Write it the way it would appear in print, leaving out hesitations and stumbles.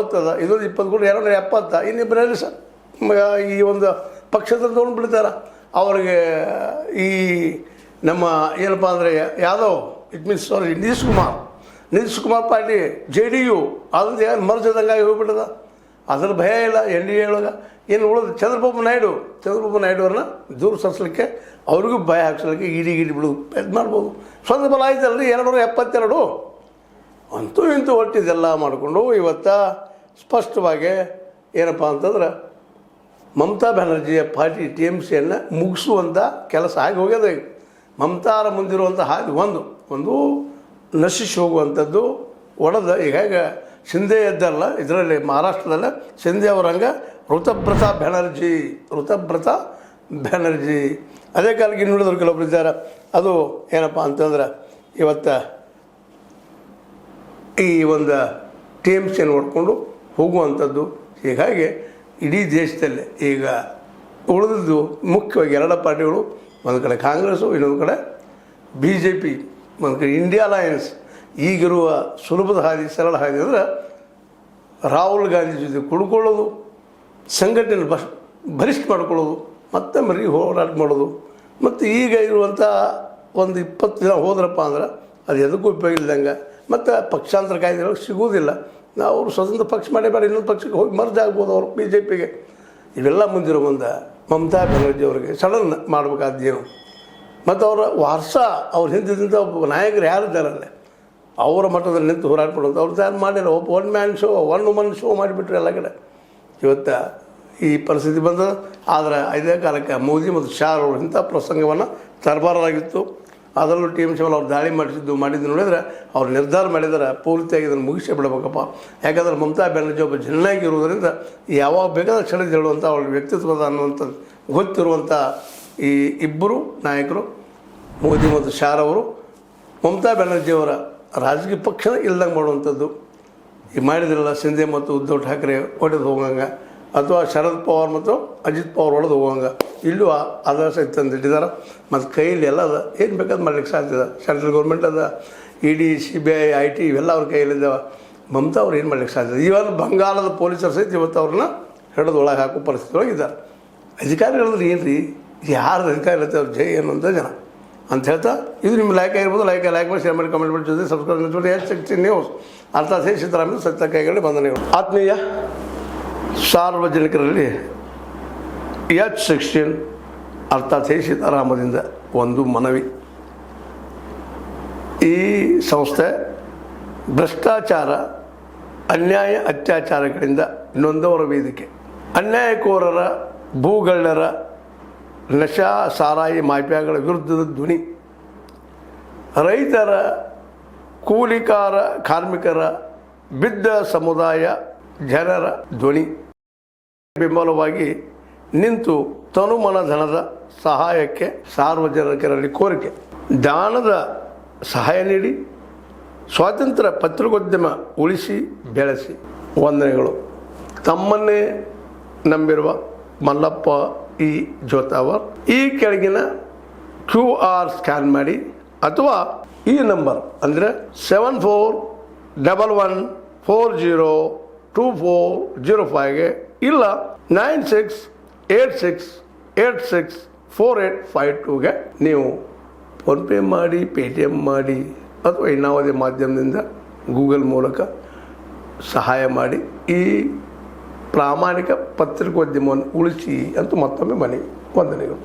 50 ಇದೊಂದು 20 ಕೊಟ್ಟರೆ 270 ಇನ್ನಿಬ್ಬರಲ್ಲಿ ಸರ್ ಈ ಒಂದು ಪಕ್ಷದ ತೊಗೊಂಡು ಬಿಡ್ತಾರೆ ಅವ್ರಿಗೆ ಈ ನಮ್ಮ ಏನಪ್ಪ ಅಂದರೆ Yadav it means sorry Nitish Kumar party JDU ಅದಂತ ಏನು ಮರ್ಜದಂಗಾಗಿ ಹೋಗ್ಬಿಟ್ಟದ ಅದ್ರ ಭಯ ಇಲ್ಲ NDA ಒಳಗೆ ಏನು ಉಳಿದು ಚಂದ್ರಬಾಬು ನಾಯ್ಡು ಅವ್ರನ್ನ ದೂರ ಸರಿಸಲಿಕ್ಕೆ ಅವ್ರಿಗೂ ಭಯ ಹಾಕ್ಸಲಿಕ್ಕೆ ಗಿಡಿ ಬಿಡೋದು ಇದು ಮಾಡ್ಬೋದು ಸ್ವಂತ ಬಲ ಆಯ್ತಲ್ರಿ 272 ಅಂತೂ ಇಂತೂ ಒಟ್ಟಿದೆಲ್ಲ ಮಾಡಿಕೊಂಡು ಇವತ್ತು ಸ್ಪಷ್ಟವಾಗಿ ಏನಪ್ಪ ಅಂತಂದ್ರೆ ಮಮತಾ ಬ್ಯಾನರ್ಜಿಯ ಪಾರ್ಟಿ TMCಯನ್ನು ಮುಗಿಸುವಂಥ ಕೆಲಸ ಆಗಿ ಹೋಗ್ಯದ ಈಗ ಮಮತಾರ ಮುಂದಿರುವಂಥ ಹಾದಿ ಒಂದು ನಶಿಸಿ ಹೋಗುವಂಥದ್ದು ಒಡೆದ ಈಗ ಶಿಂದೆ ಎದ್ದಲ್ಲ ಇದರಲ್ಲಿ ಮಹಾರಾಷ್ಟ್ರದಲ್ಲೇ ಶಿಂದೆ ಅವರಂಗೆ ಋತಬ್ರತ ಬ್ಯಾನರ್ಜಿ ಅದೇ ಕಾಲಕ್ಕೆ ಇನ್ನುಳಿದ್ರು ಕೆಲವೊಬ್ರು ಇದ್ದಾರೆ ಅದು ಏನಪ್ಪ ಅಂತಂದ್ರೆ ಇವತ್ತು ಈ ಒಂದು TMCಯನ್ನು ನೋಡಿಕೊಂಡು ಹೋಗುವಂಥದ್ದು ಹೀಗಾಗಿ ಇಡೀ ದೇಶದಲ್ಲಿ ಈಗ ಉಳಿದಿದ್ದು ಮುಖ್ಯವಾಗಿ 2 ಪಾರ್ಟಿಗಳು ಒಂದು ಕಡೆ ಕಾಂಗ್ರೆಸ್ಸು ಇನ್ನೊಂದು ಕಡೆ BJP ಒಂದು ಕಡೆ ಇಂಡಿಯಾ ಅಲಯನ್ಸ್ ಈಗಿರುವ ಸುಲಭದ ಹಾದಿ ಸರಳ ಹಾದಿ ಅಂದರೆ ರಾಹುಲ್ ಗಾಂಧಿ ಜೊತೆ ಕುಡ್ಕೊಳ್ಳೋದು ಸಂಘಟನೆ ಬಲಿಷ್ಠ ಮಾಡ್ಕೊಳ್ಳೋದು ಮತ್ತೆ ಮರಿ ಹೋರಾಟ ಮಾಡೋದು ಮತ್ತು ಈಗ ಇರುವಂಥ ಒಂದು 20 ದಿನ ಹೋದ್ರಪ್ಪ ಅಂದ್ರೆ ಅದು ಎದಕ್ಕೂ ಉಪಯೋಗ ಇಲ್ದಂಗೆ ಮತ್ತು ಪಕ್ಷಾಂತರ ಕಾಯ್ದೆಗಳು ಸಿಗೋದಿಲ್ಲ ಅವರು ಸ್ವತಂತ್ರ ಪಕ್ಷ ಮಾಡೇ ಬೇಡ ಇನ್ನೊಂದು ಪಕ್ಷಕ್ಕೆ ಹೋಗಿ ಮರ್ಜ್ ಆಗ್ಬೋದು ಅವರು BJPಗೆ ಇವೆಲ್ಲ ಮುಂದಿರೋ ಮುಂದೆ ಮಮತಾ ಬ್ಯಾನರ್ಜಿ ಅವರಿಗೆ ಸಡನ್ ಮಾಡಬೇಕಾದ್ದೇನು ಮತ್ತು ಅವರ ವಾರಸ ಅವ್ರ ಹಿಂದಿದ್ದಂಥ ಒಬ್ಬ ನಾಯಕರು ಯಾರಿದ್ದಾರಲ್ಲೇ ಅವರ ಮಟ್ಟದಲ್ಲಿ ನಿಂತು ಹೋರಾಟ ಮಾಡೋದು ಅವ್ರು ತಯಾರು ಮಾಡಿಲ್ಲ one man show one woman show ಮಾಡಿಬಿಟ್ರು ಎಲ್ಲ ಕಡೆ ಇವತ್ತು ಈ ಪರಿಸ್ಥಿತಿ ಬಂದ ಆದರೆ ಇದೇ ಕಾಲಕ್ಕೆ ಮೋದಿ ಮತ್ತು ಶಾ ಅವರು ಇಂಥ ಪ್ರಸಂಗವನ್ನು ತರಬಾರದಾಗಿತ್ತು ಅದರಲ್ಲೂ TMC ಮೇಲೆ ಅವ್ರು ದಾಳಿ ಮಾಡಿದ್ದು ನೋಡಿದರೆ ಅವ್ರು ನಿರ್ಧಾರ ಮಾಡಿದರೆ ಪೂರ್ತಿಯಾಗಿ ಇದನ್ನು ಮುಗಿಸೇ ಬಿಡಬೇಕಪ್ಪ ಯಾಕಂದ್ರೆ ಮಮತಾ ಬ್ಯಾನರ್ಜಿ ಒಬ್ಬ ಜನನಾಗಿ ಇರುವುದರಿಂದ ಯಾವಾಗ ಬೇಕಾದ್ರೆ ಕ್ಷಣ ಹೇಳುವಂಥ ಅವಳ ವ್ಯಕ್ತಿತ್ವದ ಅನ್ನುವಂಥದ್ದು ಗೊತ್ತಿರುವಂಥ ಈ ಇಬ್ಬರು ನಾಯಕರು ಮೋದಿ ಮತ್ತು ಶಾ ಅವರು ಮಮತಾ ಬ್ಯಾನರ್ಜಿಯವರ ರಾಜಕೀಯ ಪಕ್ಷನ ಇಲ್ದಂಗೆ ಮಾಡುವಂಥದ್ದು ಈ ಮಾಡಿದ್ರಲ್ಲ ಶಿಂದೆ ಮತ್ತು ಉದ್ಧವ್ ಠಾಕ್ರೆ ಹೊಡೆದು ಹೋಗಂಗೆ ಅಥವಾ ಶರದ್ ಪವಾರ್ ಮತ್ತು ಅಜಿತ್ ಪವಾರ್ ಹೊಡೆದು ಹೋಗಂಗೆ ಇಲ್ಲೂ ಆದರ್ಶ ತಂದಿಟ್ಟಿದ್ದಾರೆ ಮತ್ತು ಕೈಯಲ್ಲಿ ಎಲ್ಲ ಅದ ಏನು ಬೇಕಾದ್ರೆ ಮಾಡ್ಲಿಕ್ಕೆ ಸಾಧ್ಯ ಇದೆ ಸೆಂಟ್ರಲ್ ಗೌರ್ಮೆಂಟ್ ಅದ ED CBI IT ಇವೆಲ್ಲ ಅವ್ರ ಕೈಯಲ್ಲಿದ್ದಾವೆ ಮಮತಾ ಅವ್ರು ಏನು ಮಾಡ್ಲಿಕ್ಕೆ ಸಾಧ್ಯ ಇವನ್ ಬಂಗಾಳದ ಪೊಲೀಸರು ಸಹಿತ ಇವತ್ತು ಅವ್ರನ್ನ ಹಿಡಿದು ಒಳಗೆ ಹಾಕೋ ಪರಿಸ್ಥಿತಿ ಒಳಗಿದ್ದಾರೆ ಅಧಿಕಾರಿಗಳಂದ್ರೆ ಏನು ರೀ ಯಾರು ಅಧಿಕಾರಿ ಇರುತ್ತೆ ಅವ್ರು ಜೈ ಅನ್ನುವಂಥ ಜನ ಅಂತ ಹೇಳ್ತಾ ಇದು ನಿಮ್ಮ ಲೈಕ್ ಆಗಿರ್ಬೋದು ಲೈಕ್ ಮಾಡಿ ಶೇರ್ ಮಾಡಿ ಕಮೆಂಟ್ ಮಾಡಿ ಜೊತೆ ಸಬ್ಸ್ಕ್ರೈಬ್ H16 ನ್ಯೂಸ್ ಅರ್ಥಾತ್ ಸಿದ್ದರಾಮಯ್ಯ ಸತ್ಯ ಕೈಗಡೆ ಬಂಧನಗಳು ಆತ್ಮೀಯ ಸಾರ್ವಜನಿಕರಲ್ಲಿ H16 ಅರ್ಥಾತ್ ಸೀತಾರಾಮದಿಂದ ಒಂದು ಮನವಿ ಈ ಸಂಸ್ಥೆ ಭ್ರಷ್ಟಾಚಾರ ಅನ್ಯಾಯ ಅತ್ಯಾಚಾರಗಳಿಂದ ನೊಂದವರ ವೇದಿಕೆ ಅನ್ಯಾಯಕೋರರ ಭೂಗಳ್ಳರ ನಶಾ ಸಾರಾಯಿ ಮಾಫಿಯಾಗಳ ವಿರುದ್ಧದ ಧ್ವನಿ ರೈತರ ಕೂಲಿಕಾರ ಕಾರ್ಮಿಕರ ಬಿದ್ದ ಸಮುದಾಯ ಜನರ ಧ್ವನಿ ಬೆಂಬಲವಾಗಿ ನಿಂತು ತನುಮನ ಧನದ ಸಹಾಯಕ್ಕೆ ಸಾರ್ವಜನಿಕರಲ್ಲಿ ಕೋರಿಕೆ ದಾನದ ಸಹಾಯ ನೀಡಿ ಸ್ವಾತಂತ್ರ್ಯ ಪತ್ರಿಕೋದ್ಯಮ ಉಳಿಸಿ ಬೆಳೆಸಿ ವಂದನೆಗಳು ತಮ್ಮನ್ನೇ ನಂಬಿರುವ ಮಲ್ಲಪ್ಪ ಈ ಜೋತಾವರ್ ಈ ಕೆಳಗಿನ QR ಸ್ಕ್ಯಾನ್ ಮಾಡಿ ಅಥವಾ ಈ ನಂಬರ್ ಅಂದರೆ 7411402405ಗೆ ಇಲ್ಲ 9686864852ಗೆ ನೀವು ಫೋನ್ಪೇ ಮಾಡಿ ಪೇಟಿಎಮ್ ಮಾಡಿ ಅಥವಾ ಇನ್ನಾವುದೇ ಮಾಧ್ಯಮದಿಂದ ಗೂಗಲ್ ಮೂಲಕ ಸಹಾಯ ಮಾಡಿ ಈ ಪ್ರಾಮಾಣಿಕ ಪತ್ರಿಕೋದ್ಯಮವನ್ನು ಉಳಿಸಿ ಅಂತ ಮತ್ತೊಮ್ಮೆ ಮನವಿ ವಂದನೆಗಳು.